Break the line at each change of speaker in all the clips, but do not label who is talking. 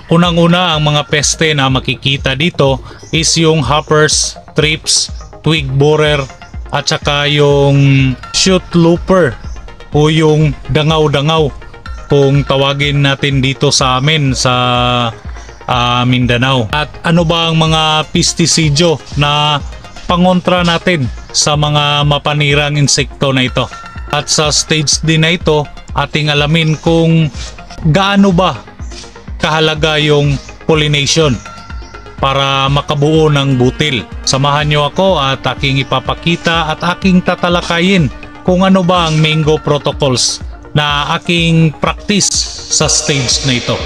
Unang-una, ang mga peste na makikita dito is yung hoppers, thrips, twig borer, at saka yung shoot looper o yung dangaw-dangaw kung tawagin natin dito sa amin sa Mindanao. At ano ba ang mga pestisidyo na pangontra natin sa mga mapanirang insekto na ito? At sa stage din na ito, ating alamin kung gaano ba kahalaga yung pollination para makabuo ng butil. Samahan nyo ako at aking ipapakita at aking tatalakayin kung ano ba ang mango protocols na aking practice sa stage na ito.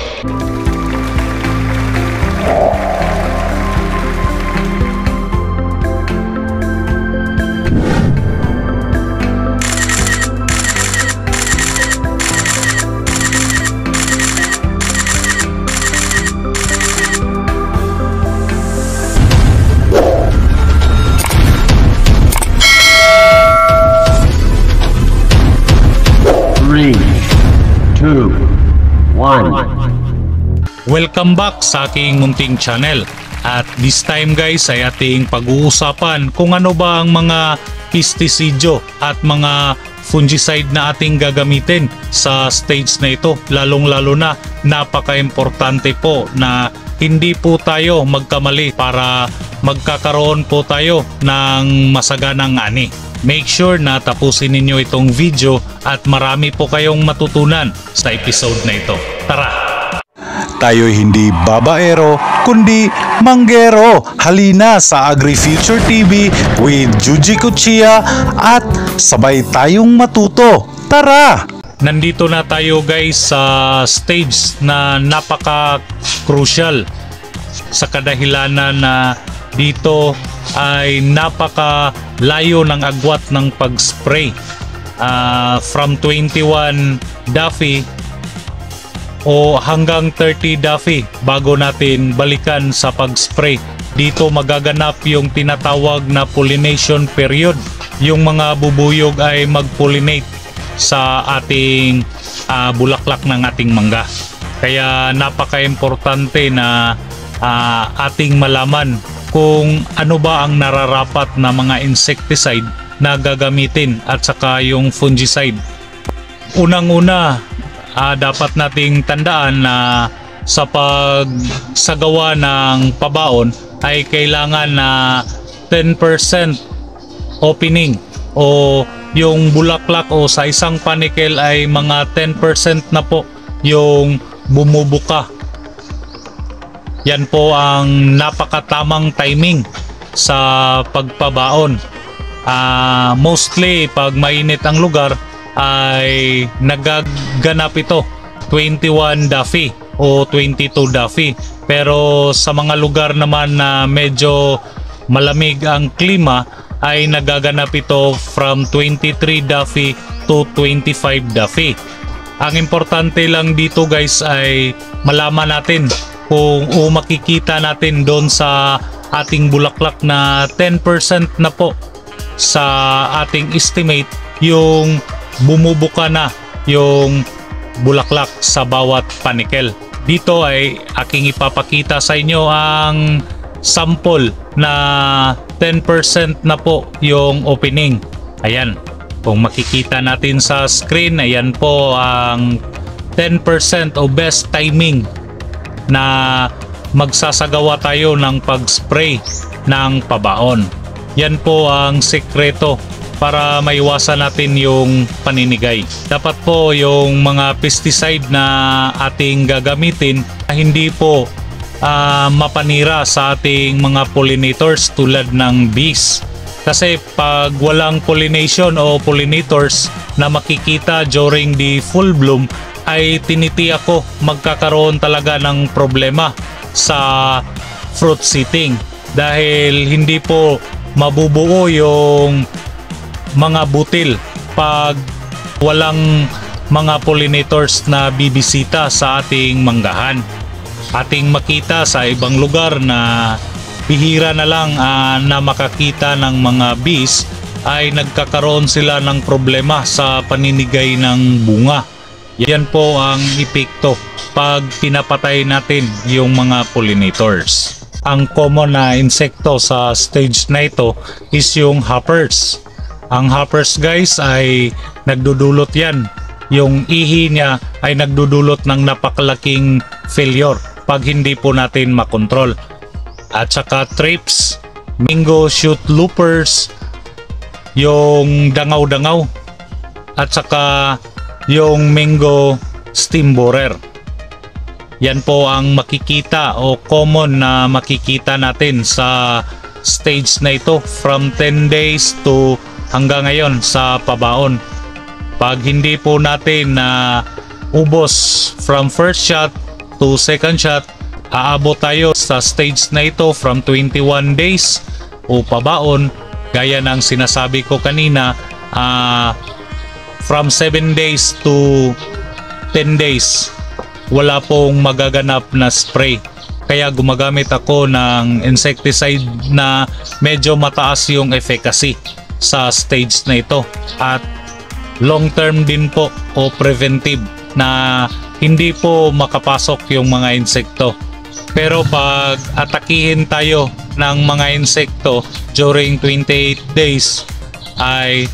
Welcome back sa aking munting channel. At this time guys ay ating pag-uusapan kung ano ba ang mga pestisidyo at mga fungicide na ating gagamitin sa stage na ito. Lalong-lalo na napaka-importante po na hindi po tayo magkamali para magkakaroon po tayo ng masaganang ani. Make sure na tapusin ninyo itong video at marami po kayong matutunan sa episode na ito. Tara!
Tayo'y hindi babaero, kundi manggero. Halina sa AgriFuture TV with Juji Kuchia at sabay tayong matuto. Tara!
Nandito na tayo guys sa stage na napaka-crucial sa kadahilanan na dito ay napaka-layo ng agwat ng pag-spray. From 21 Daffy o hanggang 30 Daffy bago natin balikan sa pag-spray. Dito magaganap yung tinatawag na pollination period. Yung mga bubuyog ay mag-pollinate sa ating bulaklak ng ating mangga. Kaya napaka-importante na ating malaman kung ano ba ang nararapat na mga insecticide na gagamitin at saka yung fungicide. Unang-una, dapat nating tandaan na sa pagsagawa ng pabaon ay kailangan na 10% opening o yung bulaklak o sa isang panikel ay mga 10% na po yung bumubuka. Yan po ang napakatamang timing sa pagpabaon. Mostly pag mainit ang lugar ay nagaganap ito 21 Daffy o 22 Daffy. Pero sa mga lugar naman na medyo malamig ang klima ay nagaganap ito from 23 Daffy to 25 Daffy. Ang importante lang dito guys ay malaman natin kung makikita natin doon sa ating bulaklak na 10% na po sa ating estimate yung bumubuka na yung bulaklak sa bawat panikel. Dito ay aking ipapakita sa inyo ang sample na 10% na po yung opening. Ayan, kung makikita natin sa screen, ayan po ang 10% o best timing na magsasagawa tayo ng pag-spray ng pabaon. Yan po ang sekreto para maiwasan natin yung paninigay. Dapat po yung mga pesticide na ating gagamitin hindi po mapanira sa ating mga pollinators tulad ng bees. Kasi pag walang pollination o pollinators na makikita during the full bloom ay tinitiyak ko magkakaroon talaga ng problema sa fruit setting dahil hindi po mabubuo yung mga butil pag walang mga pollinators na bibisita sa ating manggahan. Ating makita sa ibang lugar na bihira na lang na makakita ng mga bees ay nagkakaroon sila ng problema sa paninigay ng bunga. Yan po ang epekto pag pinapatay natin yung mga pollinators. Ang common na insekto sa stage na ito is yung hoppers. Ang hoppers guys ay nagdudulot yan. Yung ihi niya ay nagdudulot ng napakalaking failure pag hindi po natin makontrol. At saka thrips, mango shoot loopers, yung dangaw-dangaw, at saka yung mango stem borer. Yan po ang makikita o common na makikita natin sa stage na ito from 10 days to hanggang ngayon sa pabaon. Pag hindi po natin na ubos from first shot to second shot, aabot tayo sa stage na ito from 21 days o pabaon, gaya ng sinasabi ko kanina, from 7 days to 10 days wala pong magaganap na spray. Kaya gumagamit ako ng insecticide na medyo mataas yung efficacy sa stage na ito, at long term din po o preventive na hindi po makapasok yung mga insekto. Pero pag atakihin tayo ng mga insekto during 28 days ay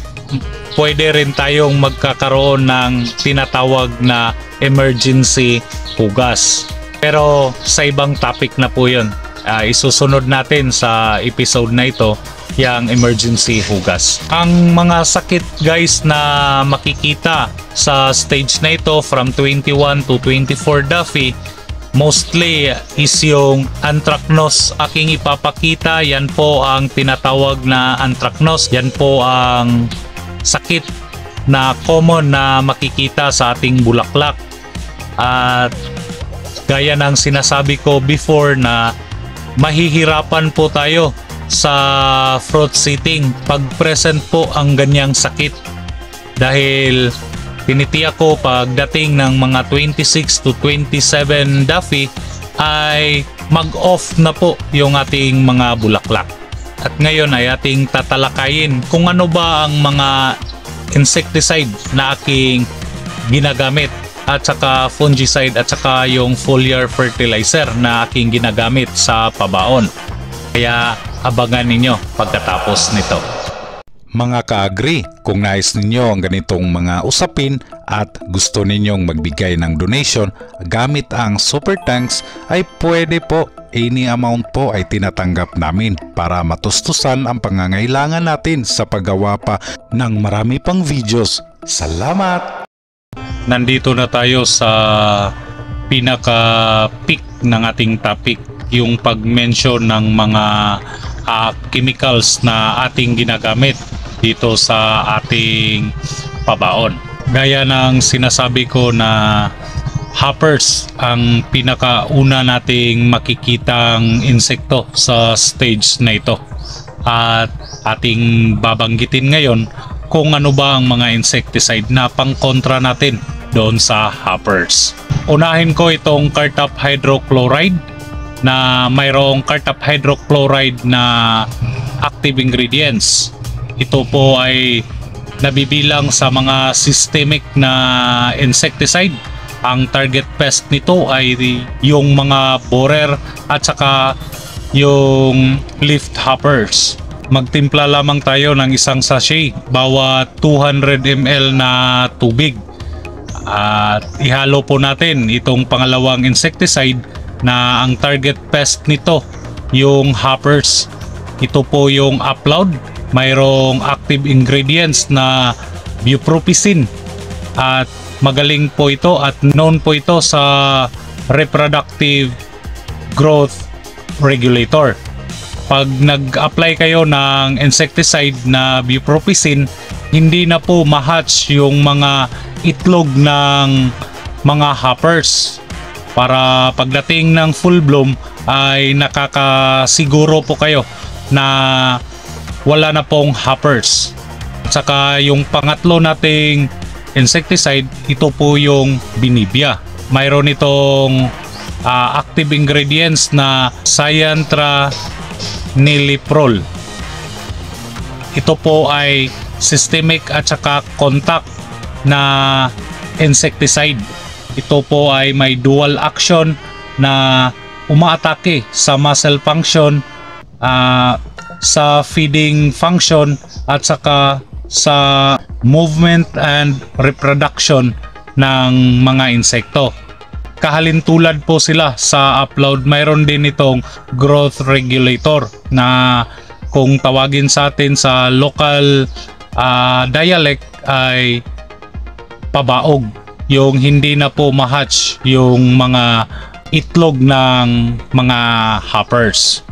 pwede rin tayong magkakaroon ng tinatawag na emergency hugas. Pero sa ibang topic na po yun. Isusunod natin sa episode na ito yung emergency hugas. Ang mga sakit guys na makikita sa stage na ito from 21 to 24 Duffy, mostly is yung anthracnose aking ipapakita. Yan po ang tinatawag na anthracnose. Yan po ang sakit na common na makikita sa ating bulaklak. At gaya ng sinasabi ko before na mahihirapan po tayo sa fruit setting pag present po ang ganyang sakit, dahil tinitiyak ko pagdating ng mga 26 to 27 Duffy ay mag-off na po yung ating mga bulaklak. At ngayon ay ating tatalakayin kung ano ba ang mga insecticide na aking ginagamit, at saka fungicide, at saka yung foliar fertilizer na aking ginagamit sa pabaon. Kaya abangan ninyo pagkatapos nito.
Mga ka-agri, kung nais ninyo ang ganitong mga usapin at gusto ninyong magbigay ng donation gamit ang super tanks, ay pwede po. Any amount po ay tinatanggap namin para matustusan ang pangangailangan natin sa paggawa pa ng marami pang videos. Salamat!
Nandito na tayo sa pinaka-peak ng ating topic, yung pag-mention ng mga chemicals na ating ginagamit dito sa ating pabaon. Gaya ng sinasabi ko na hoppers ang pinakauna nating makikitang insekto sa stage na ito, at ating babanggitin ngayon kung ano ba ang mga insecticide na pangkontra natin doon sa hoppers. Unahin ko itong Cartap hydrochloride na mayroong Cartap hydrochloride na active ingredients. Ito po ay nabibilang sa mga systemic na insecticide. Ang target pest nito ay yung mga borer at saka yung leaf hoppers. Magtimpla lamang tayo ng isang sachet bawat 200 ml na tubig. At ihalo po natin itong pangalawang insecticide na ang target pest nito yung hoppers. Ito po yung upload. Mayroong active ingredients na bupropion at magaling po ito at known po ito sa reproductive growth regulator. Pag nag-apply kayo ng insecticide na bupropion, hindi na po ma-hatch yung mga itlog ng mga hoppers. Para pagdating ng full bloom ay nakakasiguro po kayo na wala na pong hoppers. Saka yung pangatlo nating insecticide, ito po yung Binibia. Mayroon itong active ingredients na cyantranileprol. Ito po ay systemic at saka contact na insecticide. Ito po ay may dual action na umaatake sa muscle function, sa feeding function at saka sa movement and reproduction ng mga insekto. Kahalintulad po sila sa upload. Mayroon din itong growth regulator na kung tawagin sa atin sa local dialect ay pabaog, yung hindi na po ma-hatch yung mga itlog ng mga hoppers.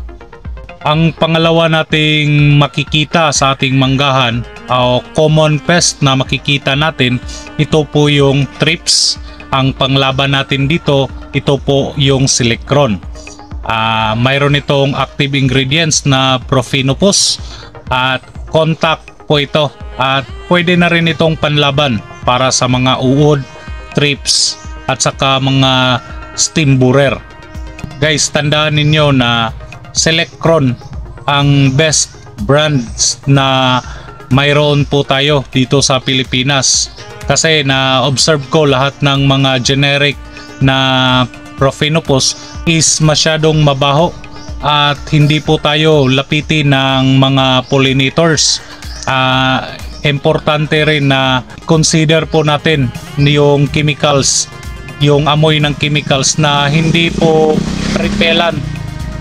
Ang pangalawa nating makikita sa ating manggahan o common pest na makikita natin, ito po yung thrips. Ang panglaban natin dito, ito po yung Selectron. Mayroon itong active ingredients na Prophinopus at contact po ito, at pwede na rin itong panlaban para sa mga uod, thrips at saka mga steam borer. Guys, tandaan ninyo na Selectron ang best brands na mayroon po tayo dito sa Pilipinas, kasi na-observe ko lahat ng mga generic na Prophinopus is masyadong mabaho at hindi po tayo lapitin ng mga pollinators. Importante rin na consider po natin yung chemicals, yung amoy ng chemicals na hindi po repellent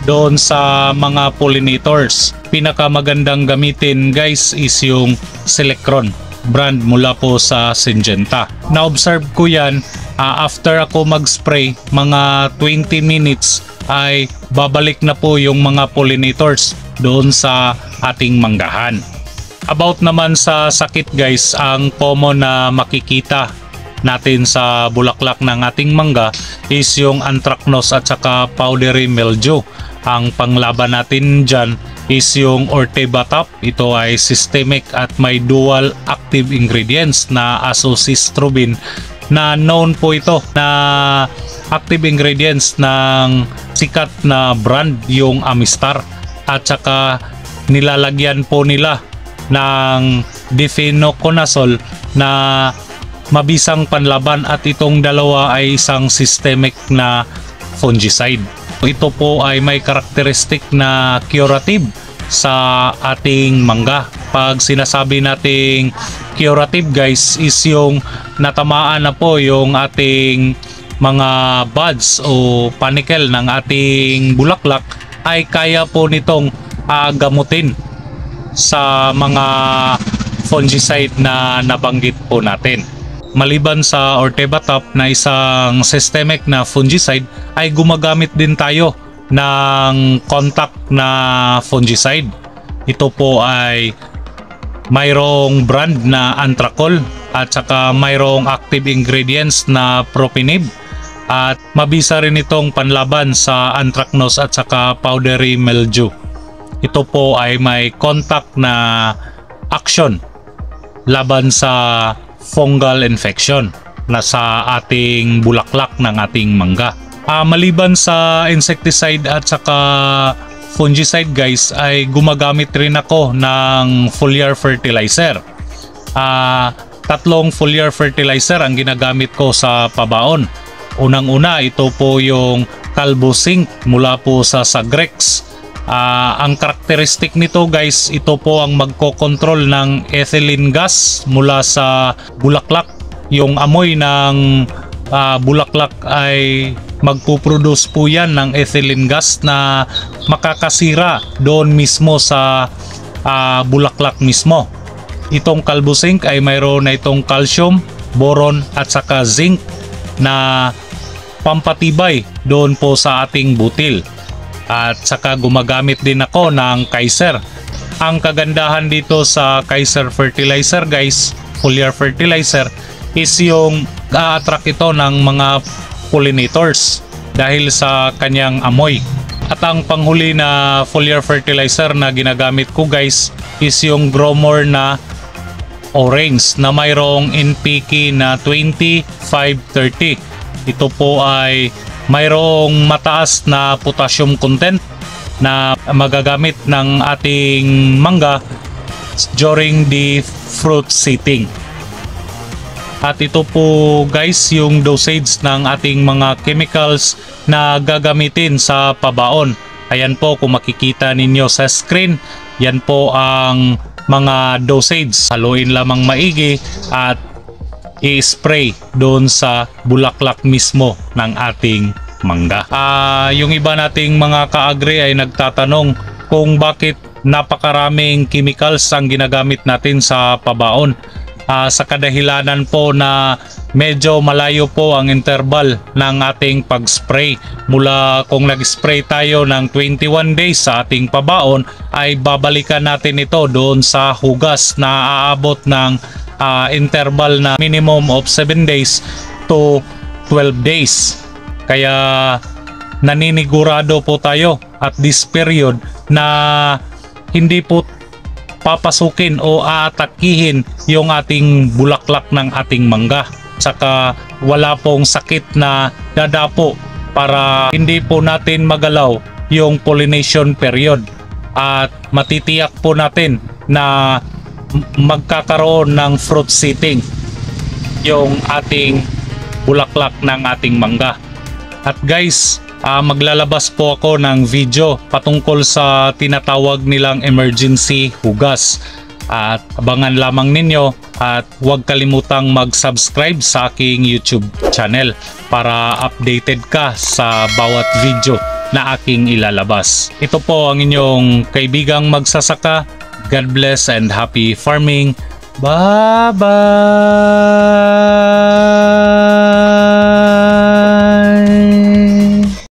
doon sa mga pollinators. Pinakamagandang gamitin guys is yung Selectron brand mula po sa Syngenta. Na-observe ko yan, after ako mag-spray, mga 20 minutes ay babalik na po yung mga pollinators doon sa ating manggahan. About naman sa sakit guys, ang common na makikita natin sa bulaklak ng ating mangga is yung anthracnose at saka powdery mildew. Ang panglaban natin dyan is yung Ortebatop. Ito ay systemic at may dual active ingredients na azoxystrobin, na known po ito na active ingredients ng sikat na brand, yung Amistar, at saka nilalagyan po nila ng difenoconazole na mabisang panlaban, at itong dalawa ay isang systemic na fungicide. Ito po ay may karakteristik na curative sa ating mangga. Pag sinasabi nating curative guys is yung natamaan na po yung ating mga buds o panicle ng ating bulaklak, ay kaya po nitong gamutin sa mga fungicide na nabanggit po natin. Maliban sa Ortebatop na isang systemic na fungicide, ay gumagamit din tayo ng contact na fungicide. Ito po ay mayroong brand na Antracol at saka mayroong active ingredients na Propinib, at mabisa rin itong panlaban sa anthracnose at saka powdery mildew. Ito po ay may contact na action laban sa fungal infection na sa ating bulaklak ng ating mangga. Maliban sa insecticide at saka fungicide guys, ay gumagamit rin ako ng foliar fertilizer. Tatlong foliar fertilizer ang ginagamit ko sa pabaon. Unang-una, ito po yung Calvo Zinc mula po sa Sagrex. Ang karakteristik nito guys, ito po ang magkokontrol ng ethylene gas mula sa bulaklak. Yung amoy ng bulaklak ay magpuproduce po yan ng ethylene gas na makakasira doon mismo sa bulaklak mismo. Itong Calvo Zinc ay mayroon na itong calcium, boron at saka zinc na pampatibay doon po sa ating butil. At saka gumagamit din ako ng Kaiser. Ang kagandahan dito sa Kaiser fertilizer guys, foliar fertilizer, is yung a-attract ito ng mga pollinators dahil sa kanyang amoy. At ang panghuli na foliar fertilizer na ginagamit ko guys is yung Growmore na orange na mayroong NPK na 2530. Ito po ay mayroong mataas na potassium content na magagamit ng ating mangga during the fruit setting. At ito po guys yung dosage ng ating mga chemicals na gagamitin sa pabaon. Ayan po kung makikita ninyo sa screen, yan po ang mga dosage. Haluin lamang maigi at i-spray doon sa bulaklak mismo ng ating mangga. Yung iba nating mga ka-agri ay nagtatanong kung bakit napakaraming chemicals ang ginagamit natin sa pabaon. Sa kadahilanan po na medyo malayo po ang interval ng ating pag-spray. Mula kung nag-spray tayo ng 21 days sa ating pabaon ay babalikan natin ito doon sa hugas na aabot ng interval na minimum of 7 days to 12 days. Kaya naninigurado po tayo at this period na hindi po papasukin o aatakihin yung ating bulaklak ng ating mangga. Saka wala pong sakit na dadapo para hindi po natin magalaw yung pollination period. At matitiyak po natin na magkakaroon ng fruit setting yung ating bulaklak ng ating mangga. At guys, maglalabas po ako ng video patungkol sa tinatawag nilang emergency hugas. At abangan lamang ninyo at huwag kalimutang mag-subscribe sa aking YouTube channel para updated ka sa bawat video na aking ilalabas. Ito po ang inyong kaibigang magsasaka. God bless and happy farming. Bye-bye!